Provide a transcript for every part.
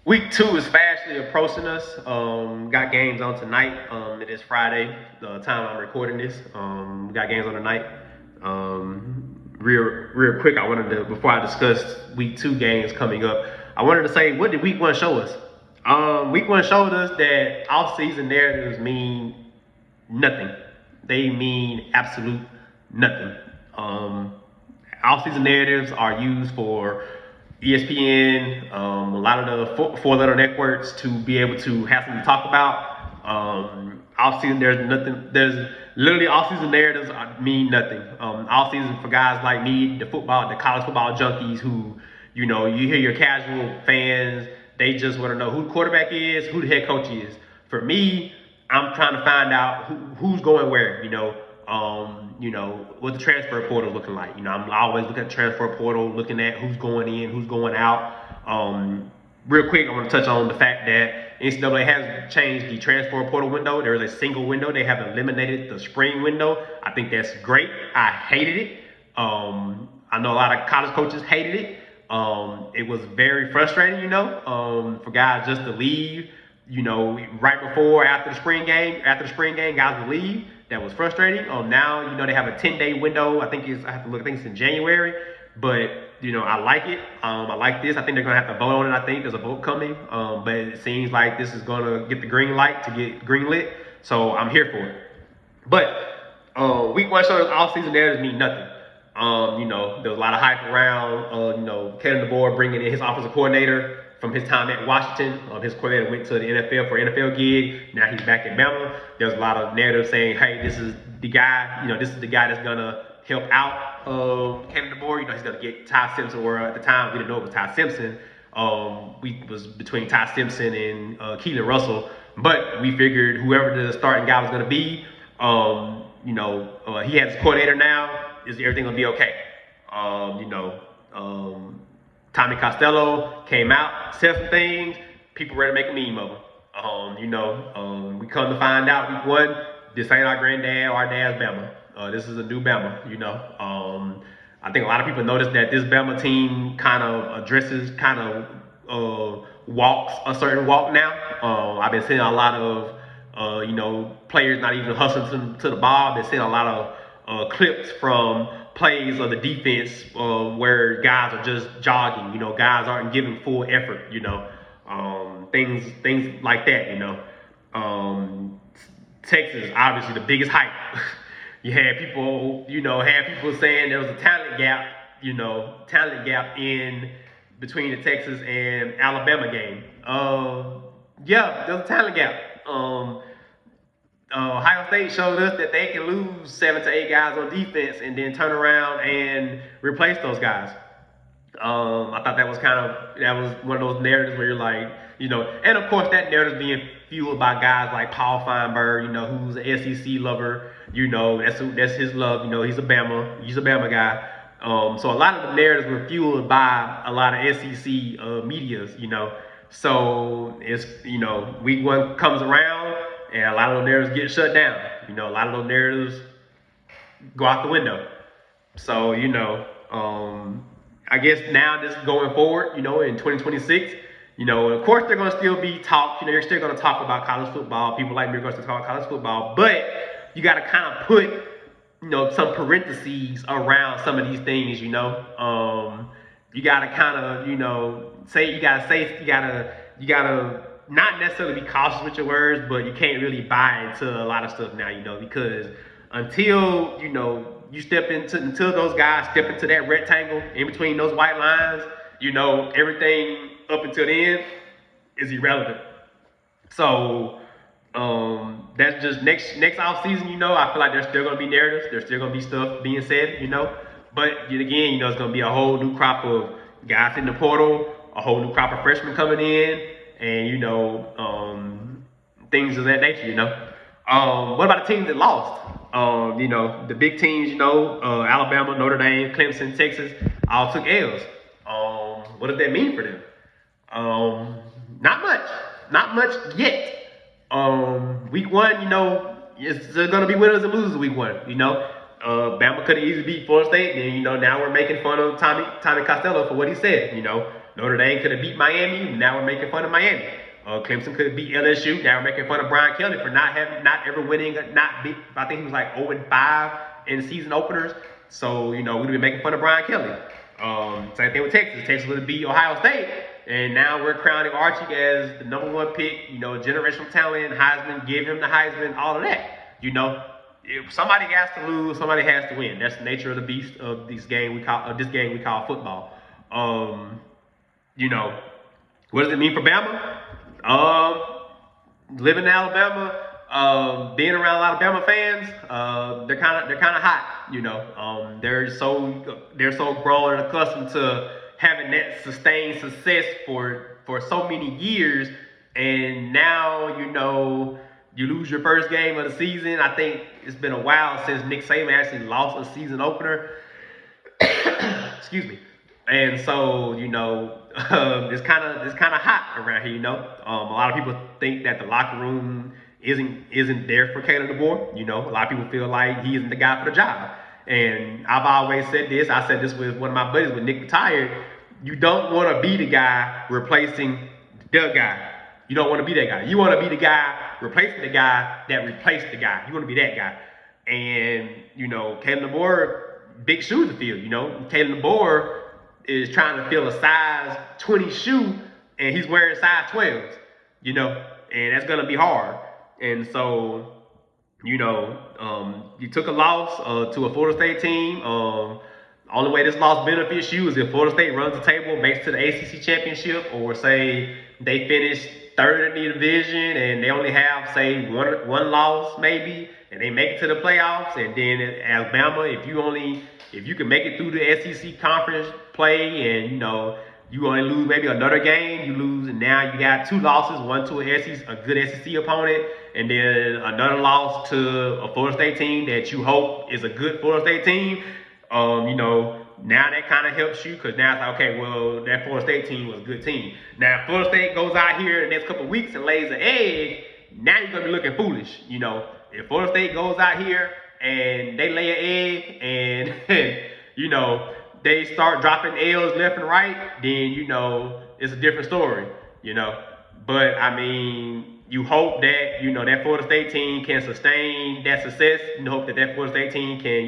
Week 2 is fastly approaching us. Got games on tonight. It is Friday, the time I'm recording this. We got games on tonight. Real quick, I wanted to, before I discuss week 2 games coming up, I wanted to say, what did week 1 show us? Week 1 showed us that off-season narratives mean nothing. They mean absolute nothing. Off-season narratives are used for ESPN, a lot of the four-letter networks to be able to have something to talk about. Off-season, there's nothing. There's literally off-season narratives mean nothing. Off-season for guys like me, the college football junkies who, you hear your casual fans, they just want to know who the quarterback is, who the head coach is. For me, I'm trying to find out who's going where. What the transfer portal looking like. I'm always looking at the transfer portal, looking at who's going in, who's going out. Real quick, I want to touch on the fact that NCAA has changed the transfer portal window. There is a single window. They have eliminated the spring window. I think that's great. I hated it. I know a lot of college coaches hated it. It was very frustrating, for guys just to leave, right before, after the spring game, guys would leave. That was frustrating. Now, they have a 10-day window. I think it's in January, but, I like it. I like this. I think they're going to have to vote on it. I think there's a vote coming, but it seems like this is going to get the green light to get greenlit. So I'm here for it. But week 1 shows off-season narratives mean nothing. There was a lot of hype around, Kevin DeBoer bringing in his offensive coordinator from his time at Washington. His coordinator went to the NFL for an NFL gig. Now he's back at Bama. There's a lot of narrative saying, hey, this is the guy, that's going to help out Kevin DeBoer. He's going to get Ty Simpson, where at the time we didn't know it was Ty Simpson. We was between Ty Simpson and Keelan Russell. But we figured whoever the starting guy was going to be, he has his coordinator now. Is everything going to be okay? Tommy Costello came out, said some things. People ready to make a meme of him. We come to find out week 1, this ain't our granddad or our dad's Bama. This is a new Bama, I think a lot of people noticed that this Bama team kind of walks a certain walk now. I've been seeing a lot of, players not even hustling to the ball. I've been seeing a lot of clips from plays of the defense where guys are just jogging, guys aren't giving full effort, things like that, Texas, obviously the biggest hype. You had people, saying there was a talent gap in between the Texas and Alabama game. Yeah, there's a talent gap. Ohio State showed us that they can lose 7 to 8 guys on defense and then turn around and replace those guys. I thought that was one of those narratives where you're like, and of course that narrative is being fueled by guys like Paul Feinberg, who's an SEC lover. That's his love. He's a Bama guy. So a lot of the narratives were fueled by a lot of SEC medias, So it's, week 1 comes around and a lot of those narratives get shut down. A lot of those narratives go out the window. So, I guess now this going forward, in 2026, of course they're going to still be talk. They're still going to talk about college football. People like me are going to talk about college football, but you got to kind of put, some parentheses around some of these things. You got to kind of, you got to not necessarily be cautious with your words, but you can't really buy into a lot of stuff now, because until, until those guys step into that rectangle in between those white lines, everything up until the end is irrelevant. So that's just next off season, I feel like there's still gonna be narratives, there's still gonna be stuff being said, but again, it's gonna be a whole new crop of guys in the portal, a whole new crop of freshmen coming in, and things of that nature, What about the teams that lost? The big teams, Alabama, Notre Dame, Clemson, Texas, all took L's. What does that mean for them? Not much yet. Week 1, there's gonna be winners and losers week 1. Bama could have easily beat Florida State, and now we're making fun of Tommy Costello for what he said. Notre Dame could have beat Miami. Now we're making fun of Miami. Clemson could have beat LSU. Now we're making fun of Brian Kelly for not ever winning. I think he was like 0-5 in season openers. So we'd be making fun of Brian Kelly. Same thing with Texas. Texas would have beat Ohio State, and now we're crowning Archie as the #1 pick. Generational talent, Heisman, give him the Heisman, all of that. If somebody has to lose, somebody has to win. That's the nature of the beast of this game we call football. What does it mean for Bama? Living in Alabama, being around Alabama fans, they're kind of hot. They're so grown and accustomed to having that sustained success for so many years, and now you lose your first game of the season. I think it's been a while since Nick Saban actually lost a season opener. Excuse me. And so, it's kind of hot around here. A lot of people think that the locker room isn't there for Kalen DeBoer. A lot of people feel like he isn't the guy for the job. And I've always said this. I said this with one of my buddies when Nick retired. You don't want to be the guy replacing the guy. You don't want to be that guy. You want to be the guy replacing the guy that replaced the guy. You want to be that guy. And, Kalen DeBoer, big shoes to fill. Kalen DeBoer is trying to fill a size 20 shoe, and he's wearing size 12s, and that's going to be hard. And so, you took a loss to a Florida State team. Only way this loss benefits you is if Florida State runs the table, makes it to the ACC championship, or say they finish third in the division and they only have, say, one loss maybe, and they make it to the playoffs. And then Alabama, if you can make it through the SEC conference play, and you only lose maybe another game, you lose, and now you got 2 losses, one to a good SEC opponent, and then another loss to a Florida State team that you hope is a good Florida State team. Now that kind of helps you, because now it's like, okay, well, that Florida State team was a good team. Now, if Florida State goes out here in the next couple of weeks and lays an egg, now you're going to be looking foolish. If Florida State goes out here and they lay an egg and, they start dropping L's left and right, then, it's a different story, But, you hope that, that Florida State team can sustain that success. You hope that Florida State team can,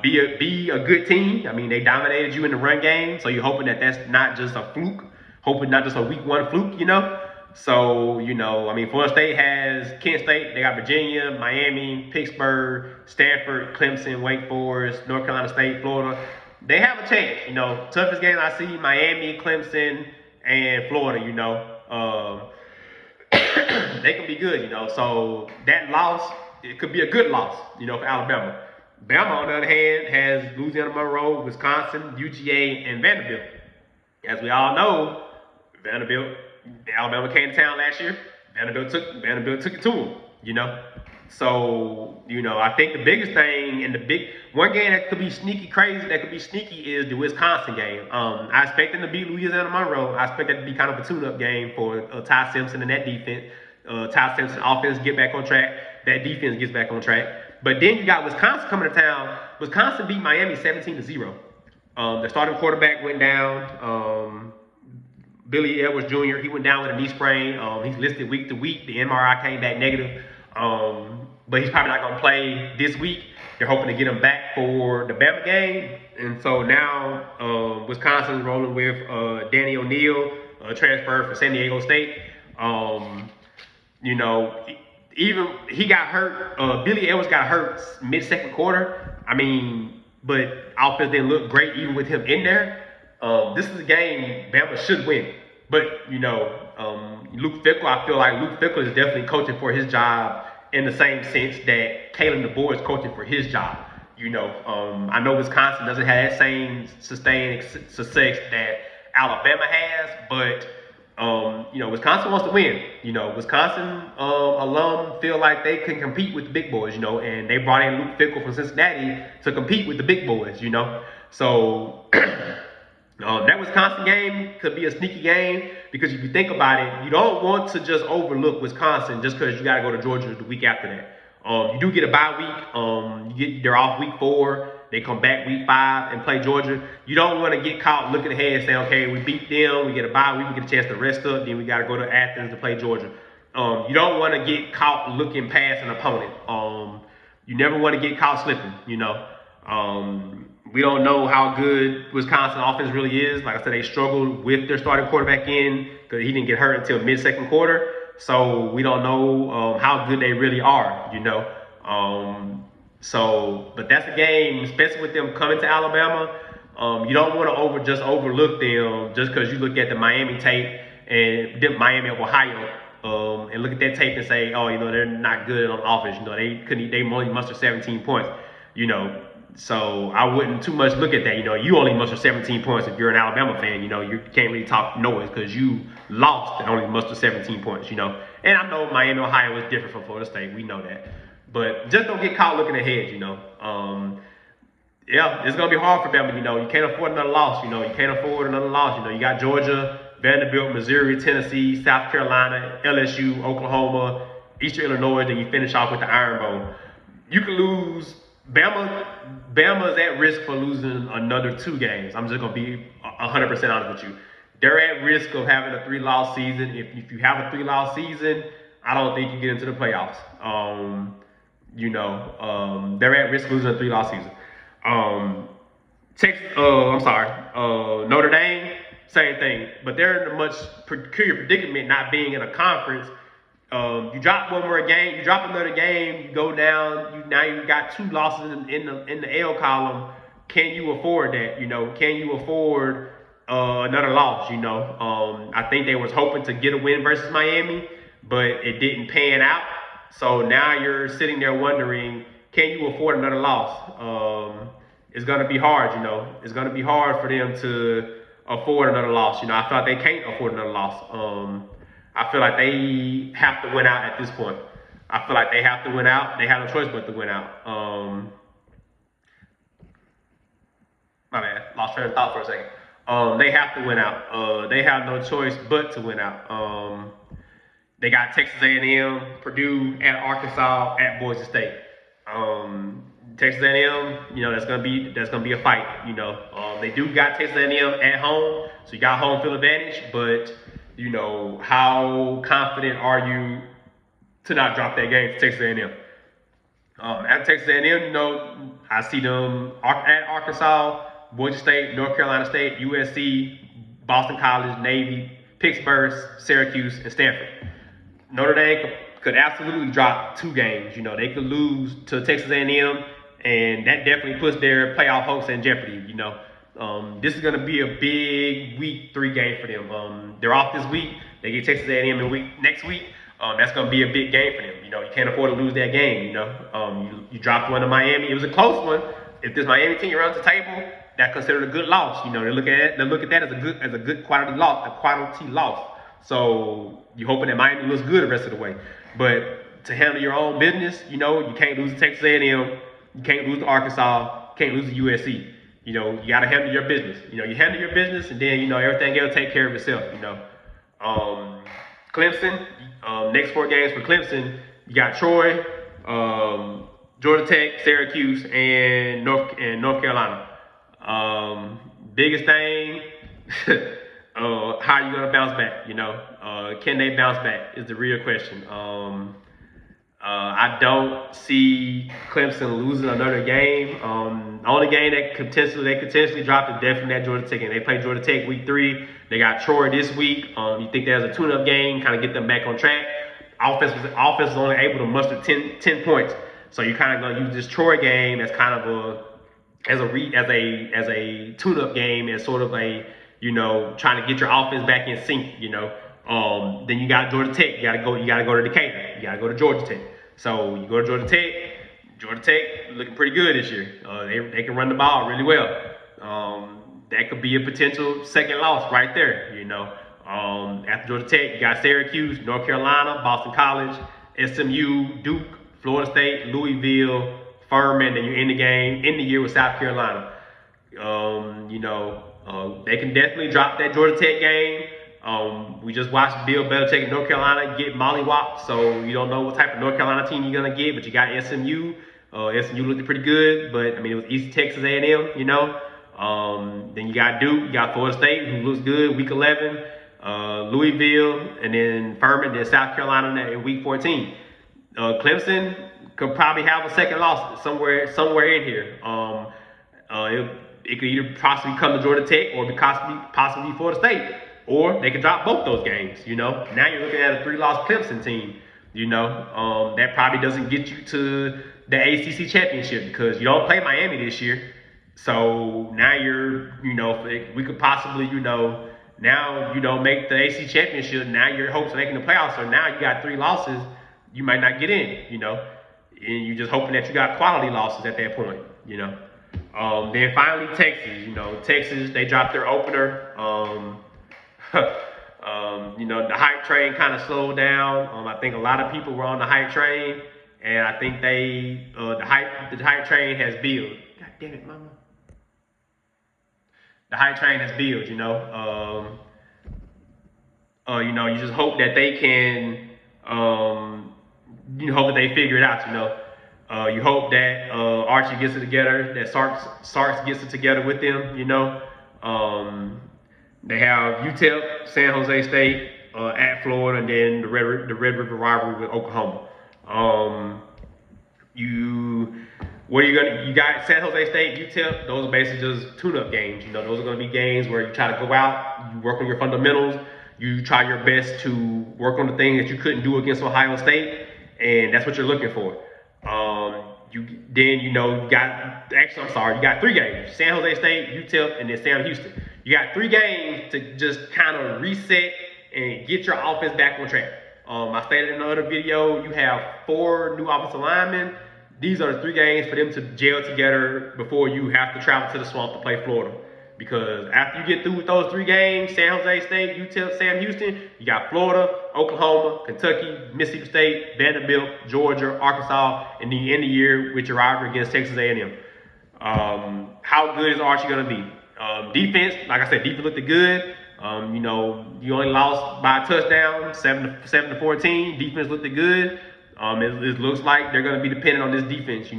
be a good team. They dominated you in the run game, so you're hoping that that's not just a fluke, hoping not just a week 1 fluke, So, Florida State has Kent State, they got Virginia, Miami, Pittsburgh, Stanford, Clemson, Wake Forest, North Carolina State, Florida. They have a chance, toughest game I see, Miami, Clemson, and Florida, they can be good, So that loss, it could be a good loss, for Alabama. Bama, on the other hand, has Louisiana Monroe, Wisconsin, UGA, and Vanderbilt. As we all know, Alabama came to town last year. Vanderbilt took it to them, So, I think the biggest thing and one game that could be sneaky is the Wisconsin game. I expect them to beat Louisiana Monroe. I expect that to be kind of a tune-up game for Ty Simpson and that defense. Ty Simpson offense get back on track. That defense gets back on track. But then you got Wisconsin coming to town. Wisconsin beat Miami 17-0. The starting quarterback went down. Billy Edwards Jr., he went down with a knee sprain. He's listed week to week. The MRI came back negative. But he's probably not going to play this week. They're hoping to get him back for the Bama game. And so now Wisconsin's rolling with Danny O'Neal, transfer for San Diego State. Even he got hurt. Billy Edwards got hurt mid-second quarter. But offense didn't look great even with him in there. This is a game Bama should win. But, Luke Fickell, I feel like Luke Fickell is definitely coaching for his job in the same sense that Kalen DeBoer is coaching for his job. I know Wisconsin doesn't have that same sustained success that Alabama has, but Wisconsin wants to win. Wisconsin alum feel like they can compete with the big boys, and they brought in Luke Fickell from Cincinnati to compete with the big boys, So that Wisconsin game could be a sneaky game, because if you think about it, you don't want to just overlook Wisconsin just because you got to go to Georgia the week after that. You do get a bye week. They're off week 4. They come back week 5 and play Georgia. You don't want to get caught looking ahead and saying, okay, we beat them, we get a bye week, we get a chance to rest up, then we got to go to Athens to play Georgia. You don't want to get caught looking past an opponent. You never want to get caught slipping, you know. We don't know how good Wisconsin offense really is. Like I said, they struggled with their starting quarterback because he didn't get hurt until mid-second quarter. So we don't know how good they really are, you know. But that's a game, especially with them coming to Alabama. You don't want to just overlook them just because you look at the Miami tape and Miami of Ohio and look at that tape and say, oh, you know, they're not good on offense. You know, they only mustered 17 points, you know. So I wouldn't too much look at that. You know, you only muster 17 points if you're an Alabama fan. You know, you can't really talk noise because you lost and only mustered 17 points, you know. And I know Miami, Ohio is different from Florida State. We know that. But just don't get caught looking ahead, you know. Yeah, it's going to be hard for Bama, you know. You can't afford another loss, you know. You can't afford another loss, you know. You got Georgia, Vanderbilt, Missouri, Tennessee, South Carolina, LSU, Oklahoma, Eastern Illinois, then you finish off with the Iron Bowl. You can lose. Bama's at risk for losing another 2 games. I'm just going to be 100% honest with you. They're at risk of having a 3-loss season. If you have a 3-loss season, I don't think you get into the playoffs. They're at risk of losing a 3-loss season. Notre Dame, same thing. But they're in a much peculiar predicament not being in a conference. You drop one more game, you drop another game, you go down. Now you got 2 losses in the L column. Can you afford that? You know, can you afford another loss? You know, I think they was hoping to get a win versus Miami, but it didn't pan out. So now you're sitting there wondering, can you afford another loss? It's gonna be hard. You know, it's gonna be hard for them to afford another loss. You know, I feel like they can't afford another loss. I feel like they have to win out at this point. I feel like they have to win out. They have no choice but to win out. My bad. Lost train of thought for a second. They have to win out. They have no choice but to win out. They got Texas A&M, Purdue, at Arkansas, at Boise State. Texas A&M, you know, that's gonna be a fight. You know, they do got Texas A&M at home, so you got home field advantage, but you know, how confident are you to not drop that game to Texas A&M? At Texas A&M, you know, I see them at Arkansas, Boise State, North Carolina State, USC, Boston College, Navy, Pittsburgh, Syracuse, and Stanford. Notre Dame could absolutely drop 2 games. You know, they could lose to Texas A&M, and that definitely puts their playoff hopes in jeopardy, you know. This is going to be a big week 3 game for them. They're off this week. They get Texas A&M next week. That's going to be a big game for them. You know, you can't afford to lose that game. You know, you dropped one to Miami. It was a close one. If this Miami team runs the table, that's considered a good loss. You know, they look at that as a good quality loss. So you're hoping that Miami looks good the rest of the way. But to handle your own business, you know, you can't lose to Texas A&M. You can't lose to Arkansas. You can't lose to USC. You know, you got to handle your business. You know, you handle your business, and then, you know, everything else take care of itself, you know. Clemson, next 4 games for Clemson, you got Troy, Georgia Tech, Syracuse, and North Carolina. Biggest thing, how are you going to bounce back, you know? Can they bounce back is the real question. I don't see Clemson losing another game. The only game that they potentially dropped is definitely that Georgia Tech game. They play Georgia Tech week 3. They got Troy this week. You think there's a tune-up game, kind of get them back on track. Offense was only able to muster 10 points. So you're kind of going to use this Troy game as kind of as a tune-up game, as sort of a, you know, trying to get your offense back in sync, you know. Then you got Georgia Tech. You gotta go to Decatur. You gotta go to Georgia Tech. So you go to Georgia Tech. Georgia Tech looking pretty good this year. They can run the ball really well. That could be a potential second loss right there, you know. After Georgia Tech, you got Syracuse, North Carolina, Boston College, SMU, Duke, Florida State, Louisville, Furman, then you end the year with South Carolina. They can definitely drop that Georgia Tech game. We just watched Bill Belichick in North Carolina get mollywopped, so you don't know what type of North Carolina team you're gonna get, but you got SMU. SMU looked pretty good, but I mean, it was East Texas A&M, you know. Then you got Duke, you got Florida State, who looks good, week 11, Louisville, and then Furman, then South Carolina in week 14. Clemson could probably have a second loss somewhere in here. It could either possibly come to Georgia Tech or possibly Florida State, or they could drop both those games. You know, now you're looking at a 3-loss Clemson team. You know, that probably doesn't get you to the ACC championship because you don't play Miami this year. So now we could possibly, now make the ACC championship. Now your hopes of making the playoffs. So now you got 3 losses, you might not get in. And you're just hoping that you got quality losses at that point. Then finally Texas. Texas, they dropped their opener. The hype train kind of slowed down. I think a lot of people were on the hype train, and I think the hype train has built. God damn it, mama. The hype train has built. You just hope that they can. You hope that they figure it out. You hope that Archie gets it together, that Sarks gets it together with them. They have UTEP, San Jose State at Florida, and then the Red River rivalry with Oklahoma. You got San Jose State, UTEP. Those are basically just tune-up games. Those are going to be games where you try to go out, you work on your fundamentals, you try your best to work on the things that you couldn't do against Ohio State, and that's what you're looking for. You got 3 games: San Jose State, UTEP, and then Sam Houston. You got 3 games to just kind of reset and get your offense back on track. I stated in another video, you have 4 new offensive linemen. These are the 3 games for them to gel together before you have to travel to the swamp to play Florida. Because after you get through with those 3 games, San Jose State, UTEP, Sam Houston, you got Florida, Oklahoma, Kentucky, Mississippi State, Vanderbilt, Georgia, Arkansas, and then you end the year with your rivalry against Texas A&M. How good is Archie going to be? Defense, like I said, defense looked good. You only lost by a touchdown, 7-14. Defense looked good. It looks like they're going to be dependent on this defense.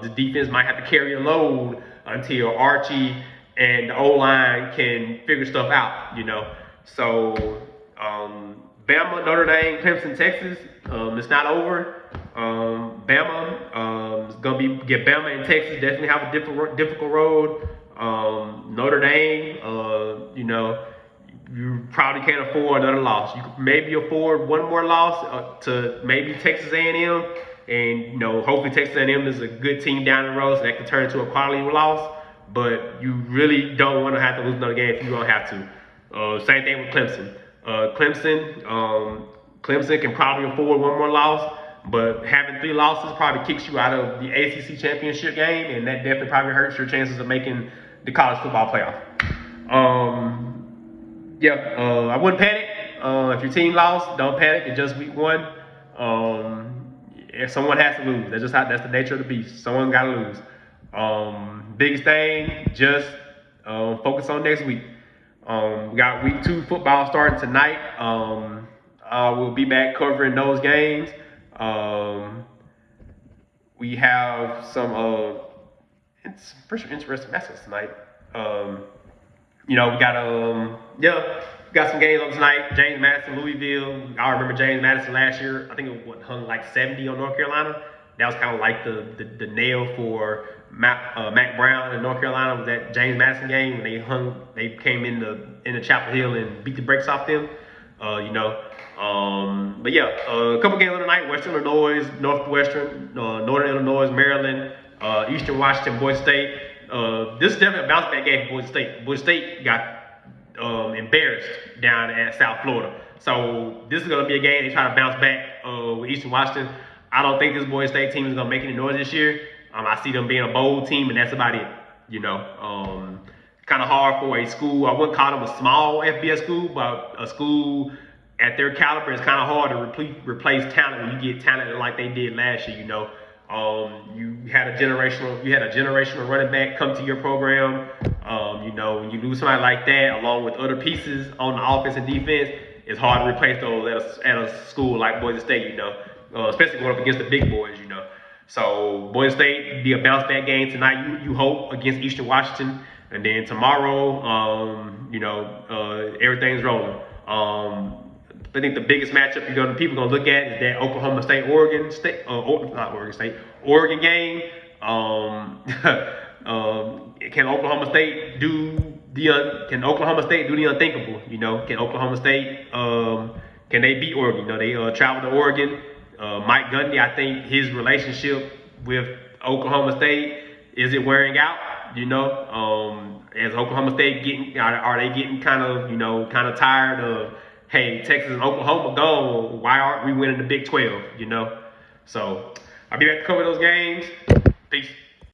This defense might have to carry a load until Archie and the O-line can figure stuff out. So Bama, Notre Dame, Clemson, Texas. It's not over. Bama is going to get Bama and Texas definitely have a difficult road. Notre Dame, you probably can't afford another loss. You could maybe afford one more loss to maybe Texas A&M, and hopefully Texas A&M is a good team down the road, so that can turn into a quality loss. But you really don't want to have to lose another game if you don't have to. Same thing with Clemson. Clemson can probably afford one more loss, but having 3 losses probably kicks you out of the ACC championship game, and that definitely probably hurts your chances of making the college football playoff. I wouldn't panic. If your team lost, don't panic. It's just week 1. If someone has to lose, that's the nature of the beast. Someone's got to lose. Biggest thing, just focus on next week. We got week 2 football starting tonight. We'll be back covering those games. We have some it's pretty interesting matches tonight. We got some games on tonight. James Madison, Louisville. I remember James Madison last year. I think it hung like 70 on North Carolina. That was kind of like the nail for Mac Brown in North Carolina, was that James Madison game when they came into Chapel Hill and beat the brakes off them. A couple games on the night: Western Illinois, Northwestern, Northern Illinois, Maryland, Eastern Washington, Boise State. This is definitely a bounce back game for Boise State. Boise State got embarrassed down at South Florida. So this is going to be a game they try to bounce back with Eastern Washington. I don't think this Boise State team is going to make any noise this year. I see them being a bold team, and that's about it. Kind of hard for a school. I wouldn't call them a small FBS school, but a school at their caliber is kind of hard to replace talent when you get talent like they did last year. You had a generational running back come to your program. When you lose somebody like that, along with other pieces on the offense and defense, it's hard to replace those at a school like Boise State. Especially going up against the big boys. So Boise State be a bounce back game tonight. You hope against Eastern Washington, and then tomorrow, everything's rolling. I think the biggest matchup people gonna look at is that Oklahoma State Oregon game. Can Oklahoma State do the unthinkable? Can Oklahoma State can they beat Oregon? They travel to Oregon. Mike Gundy, I think his relationship with Oklahoma State, is it wearing out? As Oklahoma State are they getting kind of tired of, hey, Texas and Oklahoma gone, why aren't we winning the Big 12? So I'll be back to cover those games. Peace.